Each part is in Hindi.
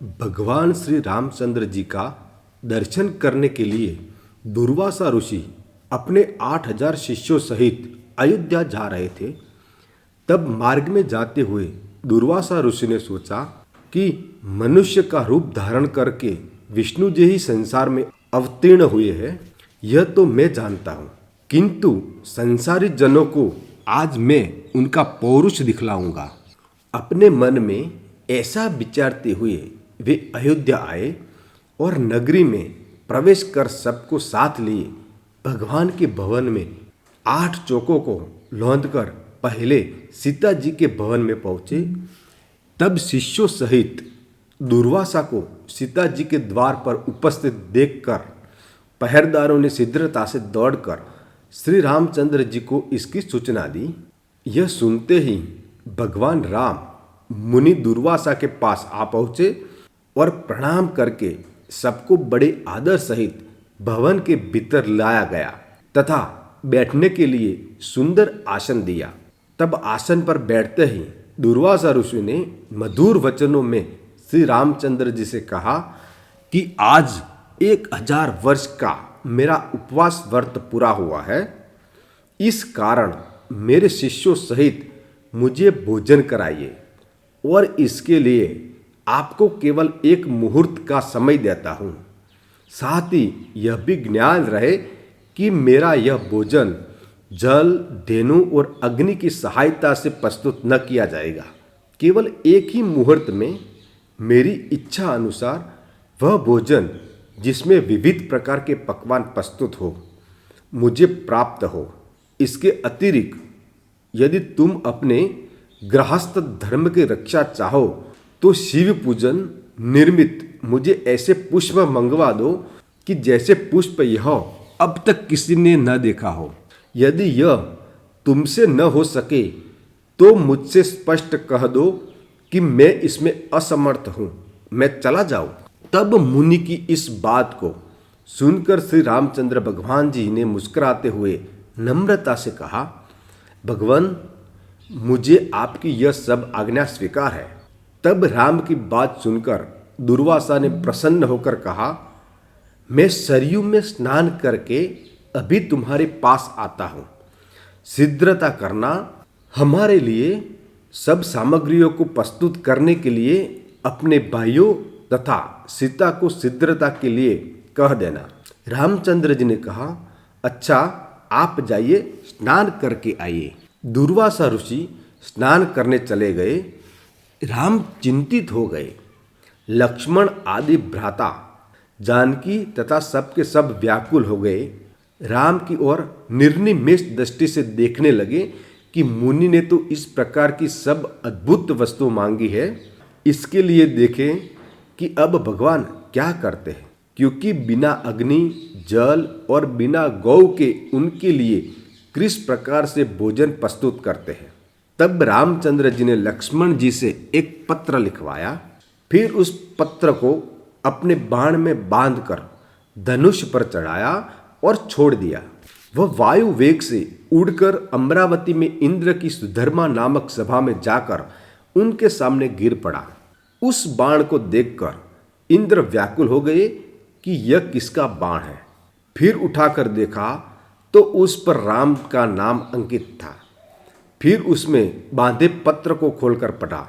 भगवान श्री रामचंद्र जी का दर्शन करने के लिए दुर्वासा ऋषि अपने 8,000 शिष्यों सहित अयोध्या जा रहे थे। तब मार्ग में जाते हुए दुर्वासा ऋषि ने सोचा कि मनुष्य का रूप धारण करके विष्णु जी ही संसार में अवतीर्ण हुए हैं, यह तो मैं जानता हूँ, किंतु संसारी जनों को आज मैं उनका पौरुष दिखलाऊंगा। अपने मन में ऐसा विचारते हुए वे अयोध्या आए और नगरी में प्रवेश कर सबको साथ लिए भगवान के भवन में 8 चौकों को लौंदकर पहले सीता जी के भवन में पहुंचे। तब शिष्यों सहित दुर्वासा को सीता जी के द्वार पर उपस्थित देखकर पहरेदारों ने शीघ्रता से दौड़कर श्री रामचंद्र जी को इसकी सूचना दी। यह सुनते ही भगवान राम मुनि दुर्वासा के पास आ पहुंचे और प्रणाम करके सबको बड़े आदर सहित भवन के भीतर लाया गया तथा बैठने के लिए सुंदर आसन दिया। तब आसन पर बैठते ही दुर्वासा ऋषि ने मधुर वचनों में श्री रामचंद्र जी से कहा कि आज 1,000 वर्ष का मेरा उपवास व्रत पूरा हुआ है। इस कारण मेरे शिष्यों सहित मुझे भोजन कराइए और इसके लिए आपको केवल 1 मुहूर्त का समय देता हूँ। साथ ही यह भी ज्ञान रहे कि मेरा यह भोजन जल, धेनु और अग्नि की सहायता से प्रस्तुत न किया जाएगा। केवल 1 ही मुहूर्त में मेरी इच्छा अनुसार वह भोजन जिसमें विविध प्रकार के पकवान प्रस्तुत हो मुझे प्राप्त हो। इसके अतिरिक्त यदि तुम अपने गृहस्थ धर्म की रक्षा चाहो तो शिव पूजन निर्मित मुझे ऐसे पुष्प मंगवा दो कि जैसे पुष्प यह अब तक किसी ने न देखा हो। यदि यह तुमसे न हो सके तो मुझसे स्पष्ट कह दो कि मैं इसमें असमर्थ हूँ, मैं चला जाऊँ। तब मुनि की इस बात को सुनकर श्री रामचंद्र भगवान जी ने मुस्कुराते हुए नम्रता से कहा, भगवान मुझे आपकी यह सब आज्ञा स्वीकार है। तब राम की बात सुनकर दुर्वासा ने प्रसन्न होकर कहा, मैं सरयू में स्नान करके अभी तुम्हारे पास आता हूँ। शीघ्रता करना। हमारे लिए सब सामग्रियों को प्रस्तुत करने के लिए अपने भाइयों तथा सीता को शीघ्रता के लिए कह देना। रामचंद्र जी ने कहा, अच्छा आप जाइए, स्नान करके आइए। दुर्वासा ऋषि स्नान करने चले गए। राम चिंतित हो गए। लक्ष्मण आदि भ्राता, जानकी तथा सबके सब व्याकुल हो गए। राम की ओर निर्निमेष दृष्टि से देखने लगे कि मुनि ने तो इस प्रकार की सब अद्भुत वस्तु मांगी है, इसके लिए देखें कि अब भगवान क्या करते हैं, क्योंकि बिना अग्नि, जल और बिना गौ के उनके लिए किस प्रकार से भोजन प्रस्तुत करते हैं। तब रामचंद्र जी ने लक्ष्मण जी से एक पत्र लिखवाया। फिर उस पत्र को अपने बाण में बांधकर धनुष पर चढ़ाया और छोड़ दिया। वह वायु वेग से उड़कर अमरावती में इंद्र की सुधर्मा नामक सभा में जाकर उनके सामने गिर पड़ा। उस बाण को देखकर इंद्र व्याकुल हो गए कि यह किसका बाण है। फिर उठाकर देखा तो उस पर राम का नाम अंकित था। फिर उसमें बांधे पत्र को खोलकर पढ़ा।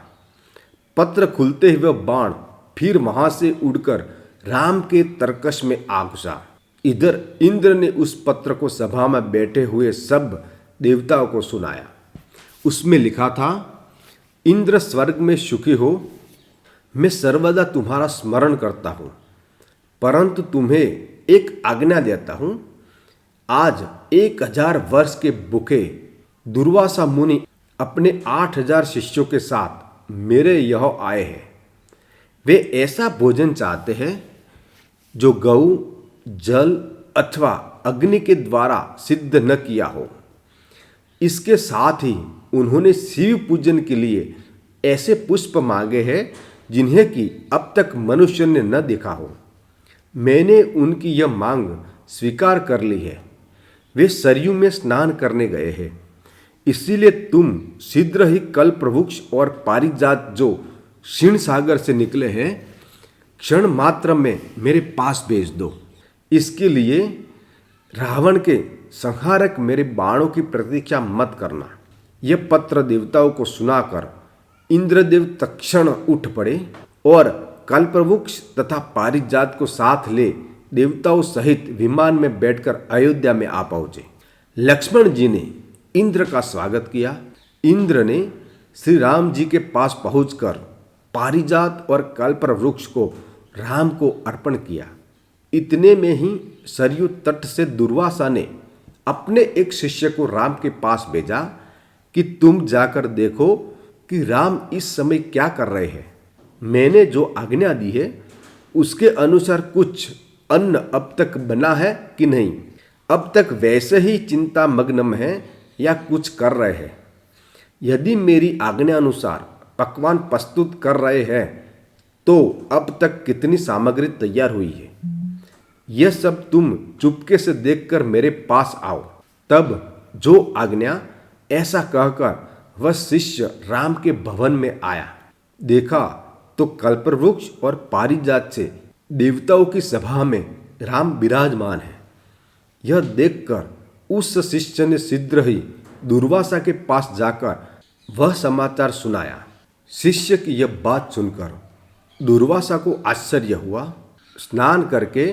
पत्र खुलते ही वह बाण फिर वहां से उड़कर राम के तरकश में आ घुसा। इधर इंद्र ने उस पत्र को सभा में बैठे हुए सब देवताओं को सुनाया। उसमें लिखा था, इंद्र स्वर्ग में सुखी हो, मैं सर्वदा तुम्हारा स्मरण करता हूँ, परंतु तुम्हें एक आज्ञा देता हूँ। आज 1,000 वर्ष के भूखे दुर्वासा मुनि अपने 8,000 शिष्यों के साथ मेरे यहाँ आए हैं। वे ऐसा भोजन चाहते हैं जो गौ, जल अथवा अग्नि के द्वारा सिद्ध न किया हो। इसके साथ ही उन्होंने शिव पूजन के लिए ऐसे पुष्प मांगे हैं जिन्हें कि अब तक मनुष्य ने न देखा हो। मैंने उनकी यह मांग स्वीकार कर ली है। वे सरयू में स्नान करने गए हैं, इसीलिए तुम शीघ्र ही कल्पवृक्ष और पारिजात जो क्षीण सागर से निकले हैं क्षण मात्र में मेरे पास भेज दो। इसके लिए रावण के संहारक मेरे बाणों की प्रतीक्षा मत करना। यह पत्र देवताओं को सुनाकर इंद्रदेव तत्क्षण उठ पड़े और कल्पवृक्ष तथा पारिजात को साथ ले देवताओं सहित विमान में बैठकर अयोध्या में आ पहुंचे। लक्ष्मण जी ने इंद्र का स्वागत किया। इंद्र ने श्री राम जी के पास पहुंचकर पारिजात और कल्पवृक्ष को राम को अर्पण किया। इतने में ही सरयू तट से दुर्वासा ने अपने एक शिष्य को राम के पास भेजा कि तुम जाकर देखो कि राम इस समय क्या कर रहे हैं। मैंने जो आज्ञा दी है उसके अनुसार कुछ अन्न अब तक बना है कि नहीं, अब तक वैसे ही चिंता मग्न है या कुछ कर रहे हैं। यदि मेरी आज्ञा अनुसार पकवान प्रस्तुत कर रहे हैं तो अब तक कितनी सामग्री तैयार हुई है, यह सब तुम चुपके से देखकर मेरे पास आओ। तब जो आज्ञा, ऐसा कहकर वह शिष्य राम के भवन में आया। देखा तो कल्पवृक्ष और पारिजात से देवताओं की सभा में राम विराजमान है। यह देखकर उस शिष्य ने शीघ्र ही दुर्वासा के पास जाकर वह समाचार सुनाया। शिष्य की यह बात सुनकर दुर्वासा को आश्चर्य हुआ। स्नान करके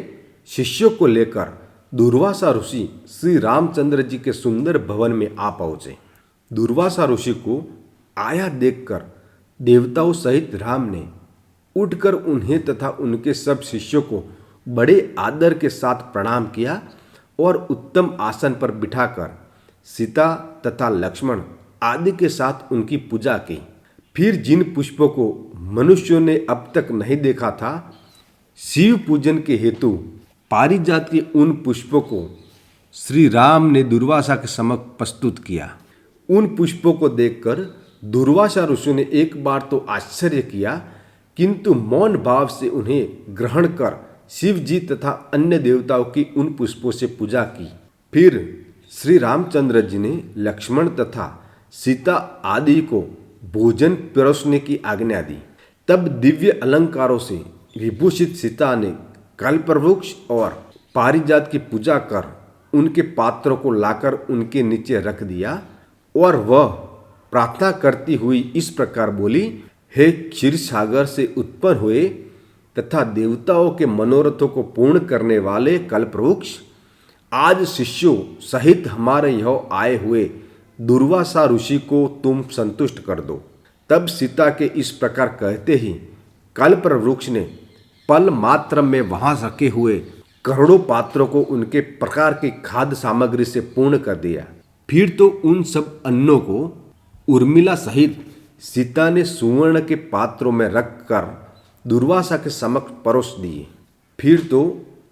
शिष्यों को लेकर दुर्वासा ऋषि श्री रामचंद्र जी के सुंदर भवन में आ पहुंचे। दुर्वासा ऋषि को आया देखकर देवताओं सहित राम ने उठकर उन्हें तथा उनके सब शिष्यों को बड़े आदर के साथ प्रणाम किया और उत्तम आसन पर बिठाकर सीता तथा लक्ष्मण आदि के साथ उनकी पूजा की। फिर जिन पुष्पों को मनुष्यों ने अब तक नहीं देखा था, शिव पूजन के हेतु पारिजात के उन पुष्पों को श्री राम ने दुर्वासा के समक्ष प्रस्तुत किया। उन पुष्पों को देखकर दुर्वासा ऋषि ने एक बार तो आश्चर्य किया, किंतु मौन भाव से उन्हें ग्रहण कर शिव जी तथा अन्य देवताओं की उन पुष्पों से पूजा की। फिर श्री रामचंद्र जी ने लक्ष्मण तथा सीता आदि को भोजन परोसने की आज्ञा दी। तब दिव्य अलंकारों से विभूषित सीता ने कल्पवृक्ष और पारिजात की पूजा कर उनके पात्रों को लाकर उनके नीचे रख दिया और वह प्रार्थना करती हुई इस प्रकार बोली, हे क्षीर सागर से उत्पन्न हुए तथा देवताओं के मनोरथों को पूर्ण करने वाले कल्पवृक्ष, आज शिष्यों सहित हमारे यहाँ आए हुए दुर्वासा ऋषि को तुम संतुष्ट कर दो। तब सीता के इस प्रकार कहते ही कल्पवृक्ष ने पल मात्र में वहां रखे हुए करोड़ों पात्रों को उनके प्रकार की खाद्य सामग्री से पूर्ण कर दिया। फिर तो उन सब अन्नों को उर्मिला सहित सीता ने सुवर्ण के पात्रों में रखकर दुर्वासा के समक्ष परोस दिए। फिर तो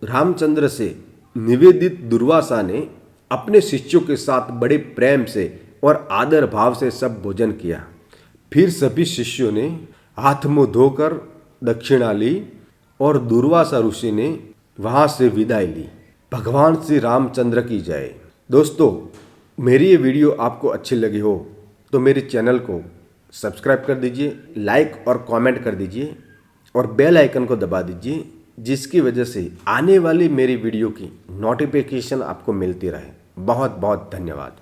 रामचंद्र से निवेदित दुर्वासा ने अपने शिष्यों के साथ बड़े प्रेम से और आदर भाव से सब भोजन किया। फिर सभी शिष्यों ने हाथ मुंह धोकर दक्षिणा ली और दुर्वासा ऋषि ने वहां से विदाई ली। भगवान श्री रामचंद्र की जय। दोस्तों, मेरी ये वीडियो आपको अच्छी लगी हो तो मेरे चैनल को सब्सक्राइब कर दीजिए, लाइक और कमेंट कर दीजिए और बेल आइकन को दबा दीजिए, जिसकी वजह से आने वाली मेरी वीडियो की नोटिफिकेशन आपको मिलती रहे। बहुत बहुत धन्यवाद।